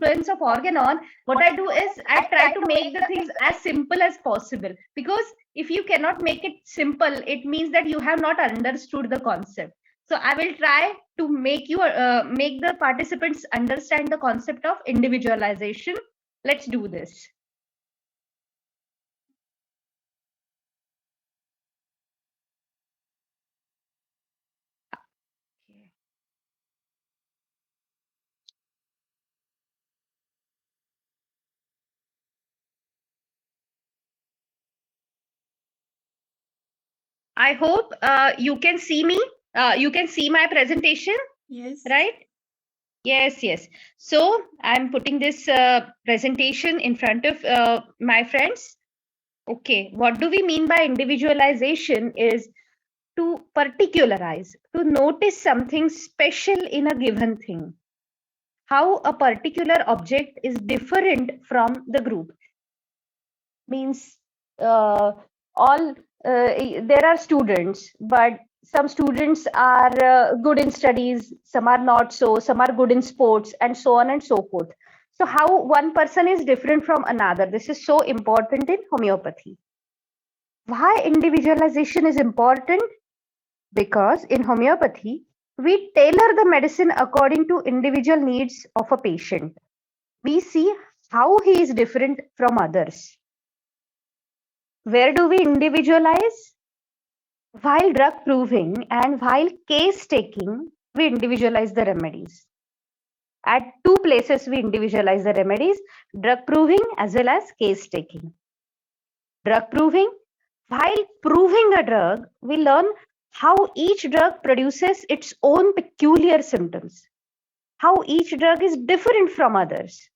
influence of organon, what I do is I try to make the things as simple as possible. Because if you cannot make it simple, it means that you have not understood the concept. So I will try to make the participants understand the concept of individualization. Let's do this. I hope you can see me. You can see my presentation. Yes. Right? Yes, yes. So I'm putting this presentation in front of my friends. Okay, what do we mean by individualization is to particularize, to notice something special in a given thing. How a particular object is different from the group. Means all there are students, but some students are good in studies, some are not so, some are good in sports, and so on and so forth. So how one person is different from another, this is so important in homeopathy. Why individualization is important? Because in homeopathy we tailor the medicine according to individual needs of a patient. We see how he is different from others. Where do we individualize? While drug proving and while case taking, we individualize the remedies. At two places, we individualize the remedies, drug proving as well as case taking. Drug proving, while proving a drug, we learn how each drug produces its own peculiar symptoms, how each drug is different from others.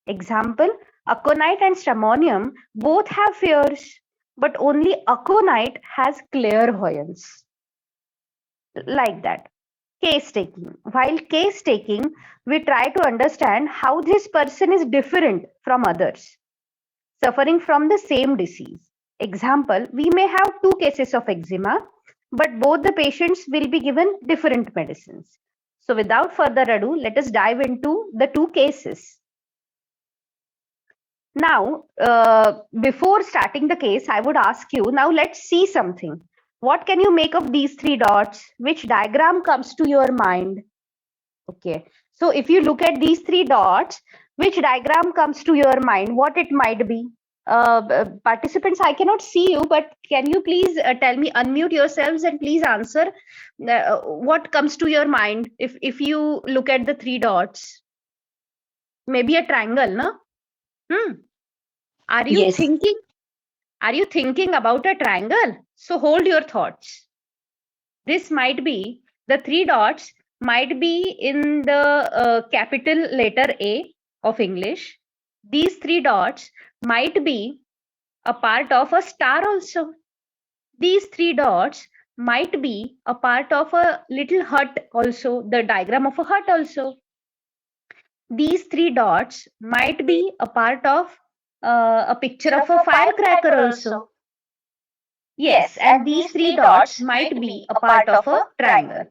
Example, aconite and stramonium both have fears, but only aconite has clairvoyance. Like that. Case taking. While case taking, we try to understand how this person is different from others, suffering from the same disease. Example, we may have two cases of eczema, but both the patients will be given different medicines. So without further ado, let us dive into the two cases. Now, before starting the case, I would ask you, now let's see something. What can you make of these three dots? Which diagram comes to your mind? Okay, so if you look at these three dots, which diagram comes to your mind? What it might be? Participants, I cannot see you, but can you please tell me, unmute yourselves and please answer what comes to your mind if you look at the three dots? Maybe a triangle, no? Are you Yes. thinking? Are you thinking about a triangle? So hold your thoughts. This might be, the three dots might be in the capital letter A of English. These three dots might be a part of a star also. These three dots might be a part of a little hut also, the diagram of a hut also. These three dots might be a part of a picture of a firecracker also. Yes, and these three dots might be a part of a triangle.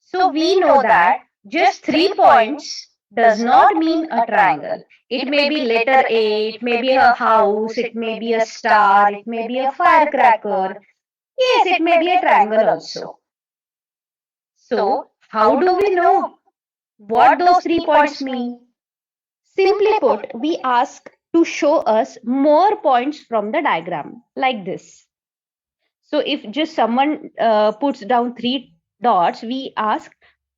So we know that just 3 points does not mean a triangle. It may be letter A, it may be a house, it may be a star, it may be a firecracker. Yes, it may be a triangle also. So how do we know what those 3 points mean? Simply put, we ask to show us more points from the diagram like this. So if just someone puts down 3 dots, we ask,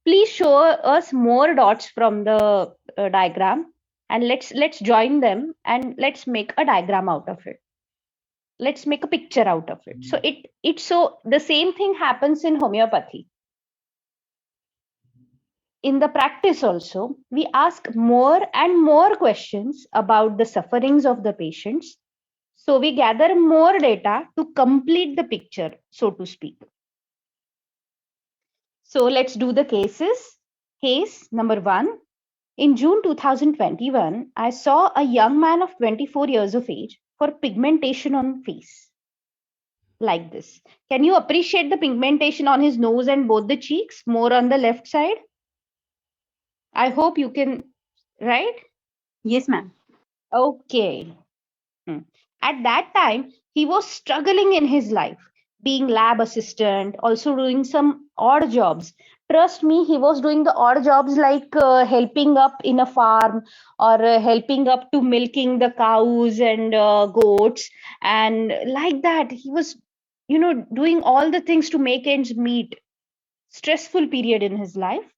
please show us more dots from the diagram, and let's join them and let's make a diagram out of it. Let's make a picture out of it. So so the same thing happens in homeopathy. In the practice also, we ask more and more questions about the sufferings of the patients. So we gather more data to complete the picture, so to speak. So let's do the cases. Case number 1. In June 2021, I saw a young man of 24 years of age for pigmentation on face. Like this. Can you appreciate the pigmentation on his nose and both the cheeks, more on the left side? I hope you can right? Yes, ma'am. Okay. Hmm. At that time, he was struggling in his life, being lab assistant, also doing some odd jobs. Trust me, he was doing the odd jobs like helping up in a farm or helping up to milking the cows and goats. And like that, he was, doing all the things to make ends meet. Stressful period in his life,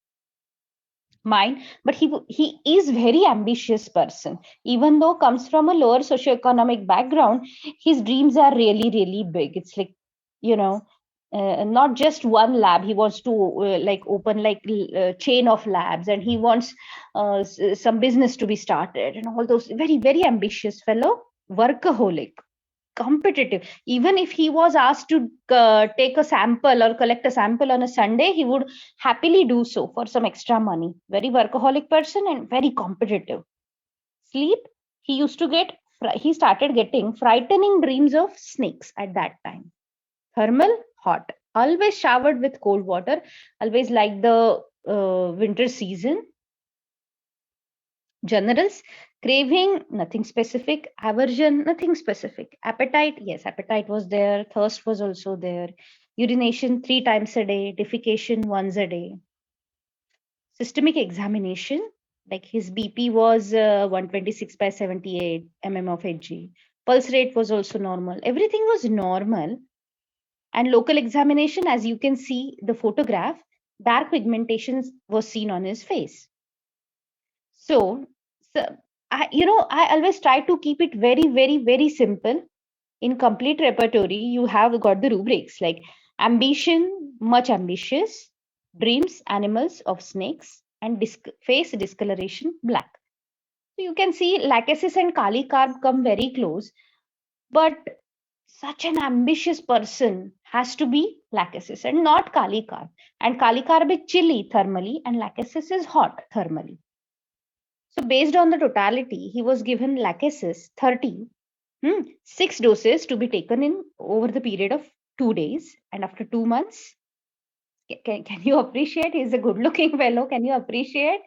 mine, but he is very ambitious person. Even though comes from a lower socioeconomic background, his dreams are really really big. It's like, you know not just one lab. He wants to like open like chain of labs, and he wants some business to be started, and all those. Very very ambitious fellow, workaholic, competitive. Even if he was asked to take a sample or collect a sample on a Sunday, he would happily do so for some extra money. Very workaholic person and very competitive. Sleep, he used to get, he started getting frightening dreams of snakes at that time. Thermal, hot. Always showered with cold water, always like the winter season. Generals, craving, nothing specific. Aversion, nothing specific. Appetite, yes, appetite was there. Thirst was also there. Urination 3 times a day. Defecation once a day. Systemic examination, like his BP was 126 by 78 mm of Hg. Pulse rate was also normal. Everything was normal. And local examination, as you can see the photograph, dark pigmentation was seen on his face. So, I always try to keep it very, very, very simple. In complete repertory, you have got the rubrics like ambition, much ambitious, dreams, animals of snakes, and face discoloration, black. So you can see Lachesis and Kali Carb come very close, but such an ambitious person has to be Lachesis and not Kali Carb. And Kali Carb is chilly thermally, and Lachesis is hot thermally. So based on the totality, he was given Lachesis 30, 6 doses to be taken in over the period of 2 days. And after 2 months, can you appreciate? He's a good looking fellow. Can you appreciate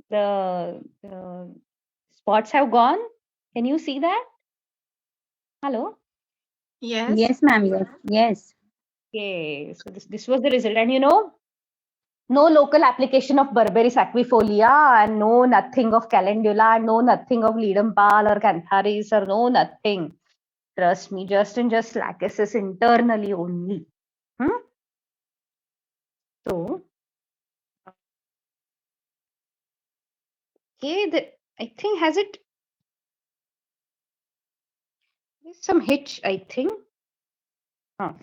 the spots have gone? Can you see that? Hello? Yes, Yes. ma'am. Yes. Yes. Okay, so this was the result. And no local application of Berberis aquifolia, and no nothing of calendula, and no nothing of ledum pal or cantharis, or no nothing. Trust me, just and just Lachesis internally only. Hmm? So, okay, I think has it there's some hitch, I think. Huh.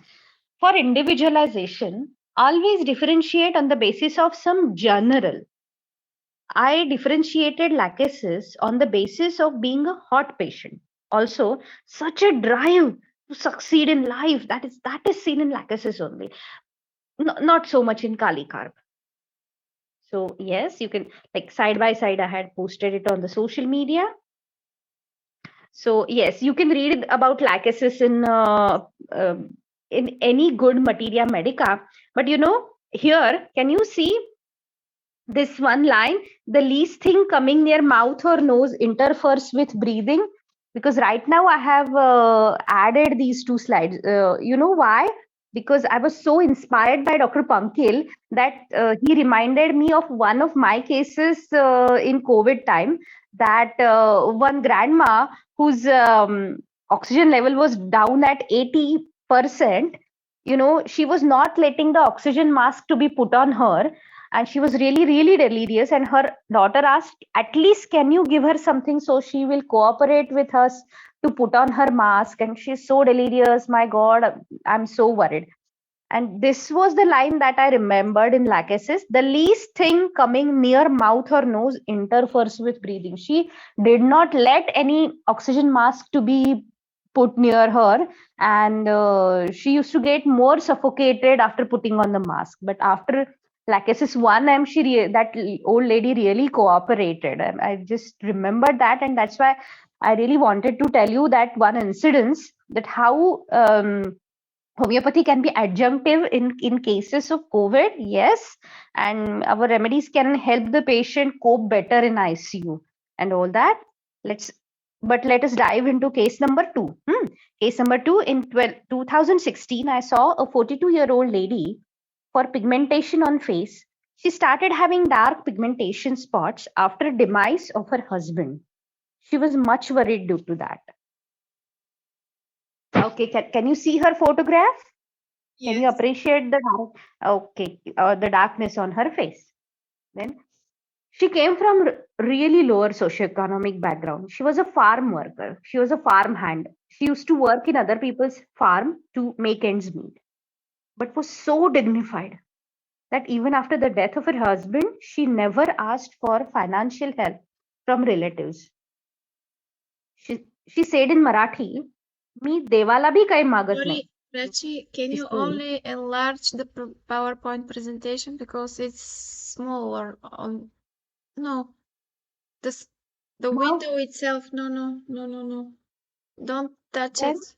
For individualization, always differentiate on the basis of some general. I differentiated Lachesis on the basis of being a hot patient. Also, such a drive to succeed in life, that is seen in Lachesis only. Not so much in Kali Carb. So yes, you can, like, side by side. I had posted it on the social media. So yes, you can read about Lachesis in any good materia medica. But here, can you see this one line? The least thing coming near mouth or nose interferes with breathing. Because right now I have added these two slides. You know why? Because I was so inspired by Dr. Pankil that he reminded me of one of my cases in COVID time, that one grandma whose oxygen level was down at 80%. She was not letting the oxygen mask to be put on her, and she was really really delirious, and her daughter asked, at least can you give her something so she will cooperate with us to put on her mask, and she's so delirious, my god, I'm so worried. And this was the line that I remembered in Lachesis: the least thing coming near mouth or nose interferes with breathing. She did not let any oxygen mask to be put near her, and she used to get more suffocated after putting on the mask. But after Lachesis 1M, that old lady really cooperated. And I just remembered that, and that's why I really wanted to tell you that one incidence, that how homeopathy can be adjunctive in cases of COVID, yes, and our remedies can help the patient cope better in ICU. and all that. Let's but let us dive into case number two. Case number two, in 2016, I saw a 42-year-old lady for pigmentation on face. She started having dark pigmentation spots after demise of her husband. She was much worried due to that. Okay, can you see her photograph? Can you Yes. appreciate the the darkness on her face? Then she came from really lower socioeconomic background. She was a farm worker. She was a farm hand. She used to work in other people's farm to make ends meet, but was so dignified that even after the death of her husband, she never asked for financial help from relatives. She said in Marathi, "मी देवाला भी काही मागत नाही." Sorry, Prachi, can you Peacefully. only enlarge the PowerPoint presentation because it's smaller on. No, this the Now, window itself. No, no, no, no, no. Don't touch then it.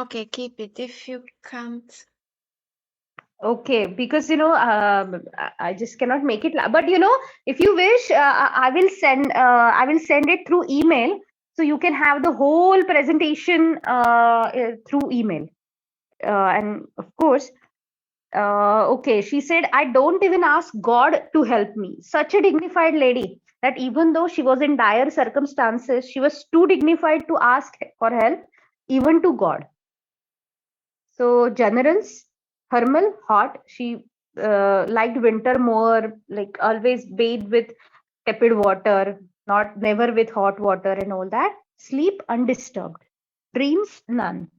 Okay, keep it if you can't. okay, because I just cannot make it. But if you wish, I will send. I will send it through email, so you can have the whole presentation through email. And of course, okay, she said, I don't even ask God to help me. Such a dignified lady that even though she was in dire circumstances, she was too dignified to ask for help, even to God. So generals, thermal, hot. She liked winter more, like always bathe with tepid water, not never with hot water and all that. Sleep undisturbed. Dreams none.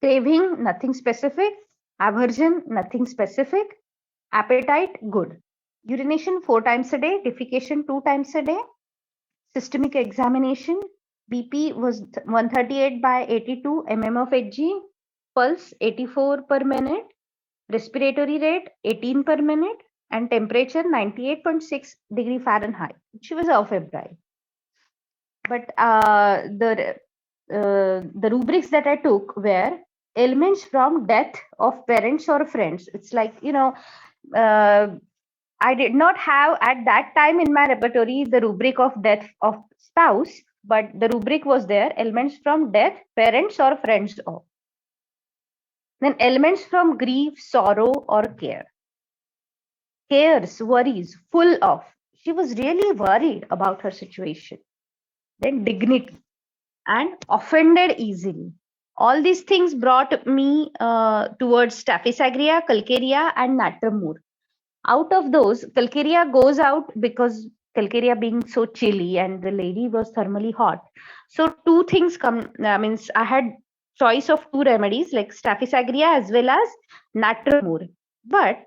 Craving nothing specific. Aversion nothing specific. Appetite good. Urination 4 times a day. Defecation 2 times a day. Systemic examination. BP was 138 by 82 mm of Hg. Pulse 84 per minute. Respiratory rate 18 per minute. And temperature 98.6 degree Fahrenheit. She was febrile. But the rubrics that I took were ailments from death of parents or friends. It's like, uh, I did not have at that time in my repertory the rubric of death of spouse, but the rubric was there, elements from death, parents or friends of. Then elements from grief, sorrow or care. Cares, worries, full of. She was really worried about her situation. Then dignity and offended easily. All these things brought me towards Staphysagria, Calcarea, and Natrum. Out of those, Calcarea goes out because Calcarea being so chilly and the lady was thermally hot. So two things come. Means I had choice of two remedies like Staphysagria as well as Natrum. But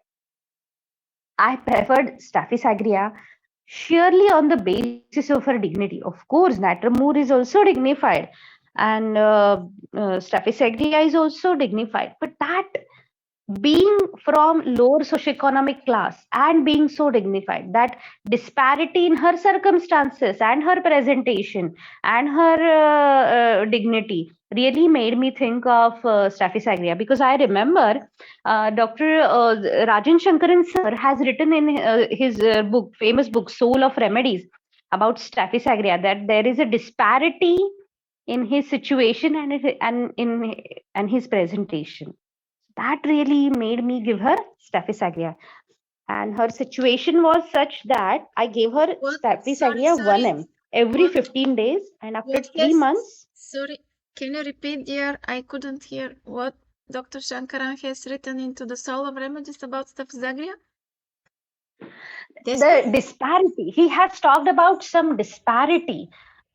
I preferred Staphysagria surely on the basis of her dignity. Of course, Natramur is also dignified, and Staphysagria is also dignified. But that being from lower socioeconomic class and being so dignified, that disparity in her circumstances and her presentation and her dignity really made me think of Staphysagria, because I remember Dr. Rajan Shankaran sir has written in his book, famous book, Soul of Remedies, about Staphysagria, that there is a disparity in his situation and his presentation. That really made me give her Staphysagria. And her situation was such that I gave her What? Sorry, Staphysagria sorry. 1M every What? 15 days. And after What three has? months, Sorry, can you repeat, dear? I couldn't hear what Dr. Shankaran has written into the Soul of Remedies about Staphysagria. the disparity, he has talked about some disparity.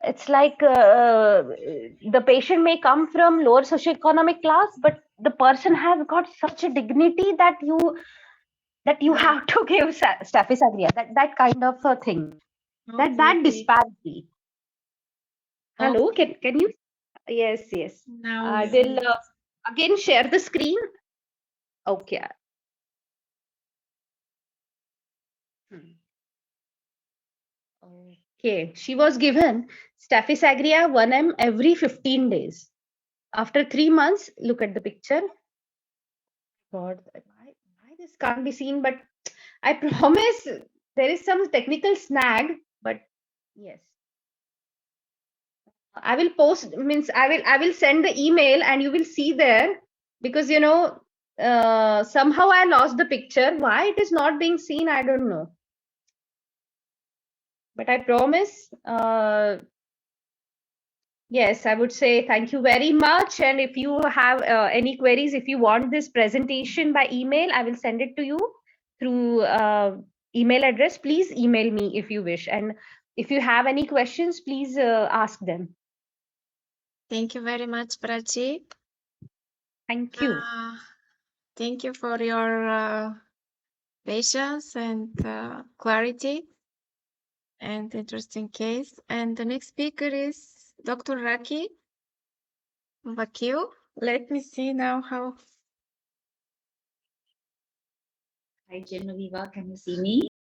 It's like the patient may come from lower socioeconomic class, but the person has got such a dignity that you Yeah. have to give Staphysagria, that kind of a thing. Okay, That okay. disparity. Hello, Okay. can you? Yes, yes. Now I you. will again share the screen. Okay. Hmm. Okay. She was given Staphysagria 1M every 15 days. After 3 months, look at the picture. God, why this can't be seen? But I promise there is some technical snag. But yes, I will post, means I will send the email and you will see there, because somehow I lost the picture. Why it is not being seen, I don't know. But I promise, yes, I would say thank you very much. And if you have any queries, if you want this presentation by email, I will send it to you through email address. Please email me if you wish. And if you have any questions, please ask them. Thank you very much, Prachi. Thank you. Thank you for your patience and clarity and interesting case. And the next speaker is Dr. Raki Vakil. Let me see now how. Hi, Genevieve. Can you see me?